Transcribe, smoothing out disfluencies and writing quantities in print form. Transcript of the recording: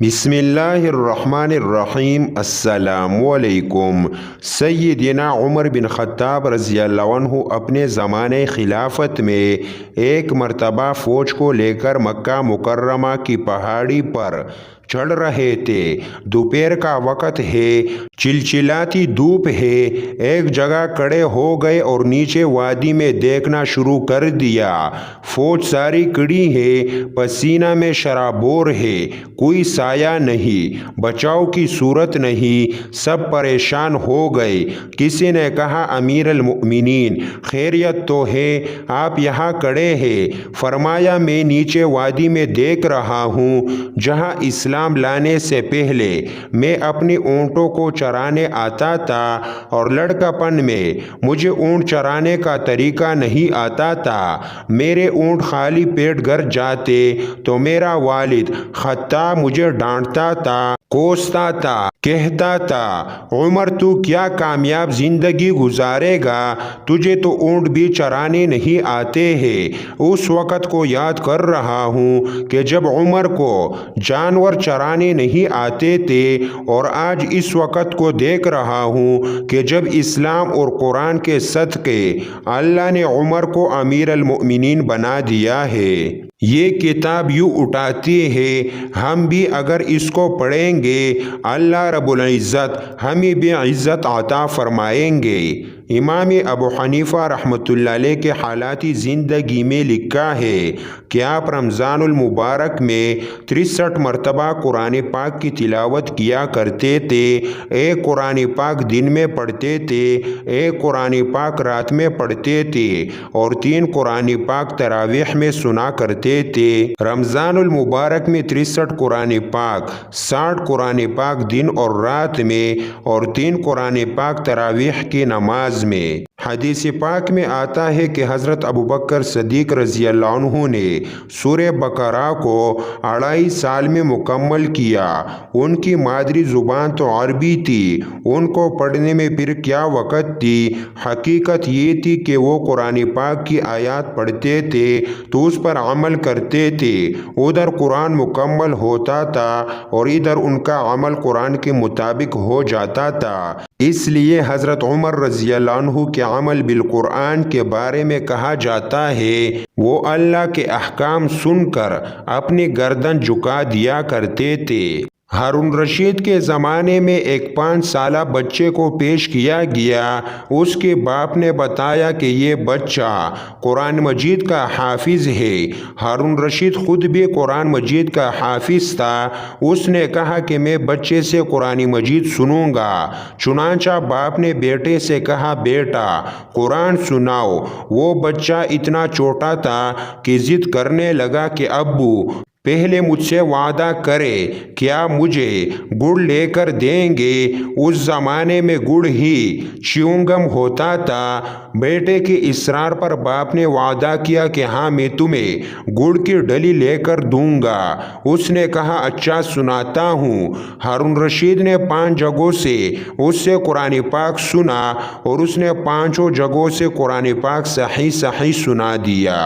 بسم اللہ الرحمن الرحیم۔ السلام علیکم۔ سیدنا عمر بن خطاب رضی اللہ عنہ اپنے زمانے خلافت میں ایک مرتبہ فوج کو لے کر مکہ مکرمہ کی پہاڑی پر چڑھ رہے تھے۔ دوپہر کا وقت ہے، چلچلاتی دھوپ ہے۔ ایک جگہ کھڑے ہو گئے اور نیچے وادی میں دیکھنا شروع کر دیا۔ فوج ساری کھڑی ہے، پسینہ میں شرابور ہے، کوئی سایہ نہیں، بچاؤ کی صورت نہیں، سب پریشان ہو گئے۔ کسی نے کہا امیر المؤمنین خیریت تو ہے، آپ یہاں کھڑے ہیں؟ فرمایا میں نیچے وادی میں دیکھ رہا ہوں، جہاں اسلام لانے سے پہلے میں اپنی اونٹوں کو چرانے آتا تھا اور لڑکا پن میں مجھے اونٹ چرانے کا طریقہ نہیں آتا تھا۔ میرے اونٹ خالی پیٹ گھر جاتے تو میرا والد خطاب مجھے ڈانٹتا تھا، کوستا تھا، کہتا تھا عمر تو کیا کامیاب زندگی گزارے گا، تجھے تو اونٹ بھی چرانے نہیں آتے ہیں۔ اس وقت کو یاد کر رہا ہوں کہ جب عمر کو جانور چرانے نہیں آتے تھے، اور آج اس وقت کو دیکھ رہا ہوں کہ جب اسلام اور قرآن کے صدقے اللہ نے عمر کو امیر المؤمنین بنا دیا ہے۔ یہ کتاب یوں اٹھاتی ہے، ہم بھی اگر اس کو پڑھیں گے اللہ رب العزت ہمیں بھی عزت عطا فرمائیں گے۔ امام ابو حنیفہ رحمۃ اللہ علیہ کے حالاتی زندگی میں لکھا ہے کہ آپ رمضان المبارک میں 63 مرتبہ قرآن پاک کی تلاوت کیا کرتے تھے۔ ایک قرآن پاک دن میں پڑھتے تھے، ایک قرآن پاک رات میں پڑھتے تھے، اور 3 قرآن پاک تراویح میں سنا کرتے تھے۔ رمضان المبارک میں 63 قرآن پاک، 60 قرآن پاک دن اور رات میں، اور 3 قرآن پاک تراویح کی نماز میں۔ حدیث پاک میں آتا ہے کہ حضرت ابوبکر صدیق رضی اللہ عنہ نے سورہ بقرہ کو 2.5 سال میں مکمل کیا۔ ان کی مادری زبان تو عربی تھی، ان کو پڑھنے میں پھر کیا وقت تھی۔ حقیقت یہ تھی کہ وہ قرآن پاک کی آیات پڑھتے تھے تو اس پر عمل کرتے تھے، ادھر قرآن مکمل ہوتا تھا اور ادھر ان کا عمل قرآن کے مطابق ہو جاتا تھا۔ اس لیے حضرت عمر رضی اللہ عنہ کے عمل بالقرآن کے بارے میں کہا جاتا ہے وہ اللہ کے احکام سن کر اپنی گردن جھکا دیا کرتے تھے۔ ہارون رشید کے زمانے میں ایک 5 سالہ بچے کو پیش کیا گیا۔ اس کے باپ نے بتایا کہ یہ بچہ قرآن مجید کا حافظ ہے۔ ہارون رشید خود بھی قرآن مجید کا حافظ تھا۔ اس نے کہا کہ میں بچے سے قرآن مجید سنوں گا۔ چنانچہ باپ نے بیٹے سے کہا بیٹا قرآن سناؤ۔ وہ بچہ اتنا چھوٹا تھا کہ ضد کرنے لگا کہ ابو پہلے مجھ سے وعدہ کرے، کیا مجھے گڑ لے کر دیں گے؟ اس زمانے میں گڑ ہی چیونگم ہوتا تھا۔ بیٹے کے اصرار پر باپ نے وعدہ کیا کہ ہاں میں تمہیں گڑ کی ڈلی لے کر دوں گا۔ اس نے کہا اچھا سناتا ہوں۔ ہارون رشید نے 5 جگہوں سے اس سے قرآن پاک سنا اور اس نے 5 جگہوں سے قرآن پاک صحیح سنا دیا۔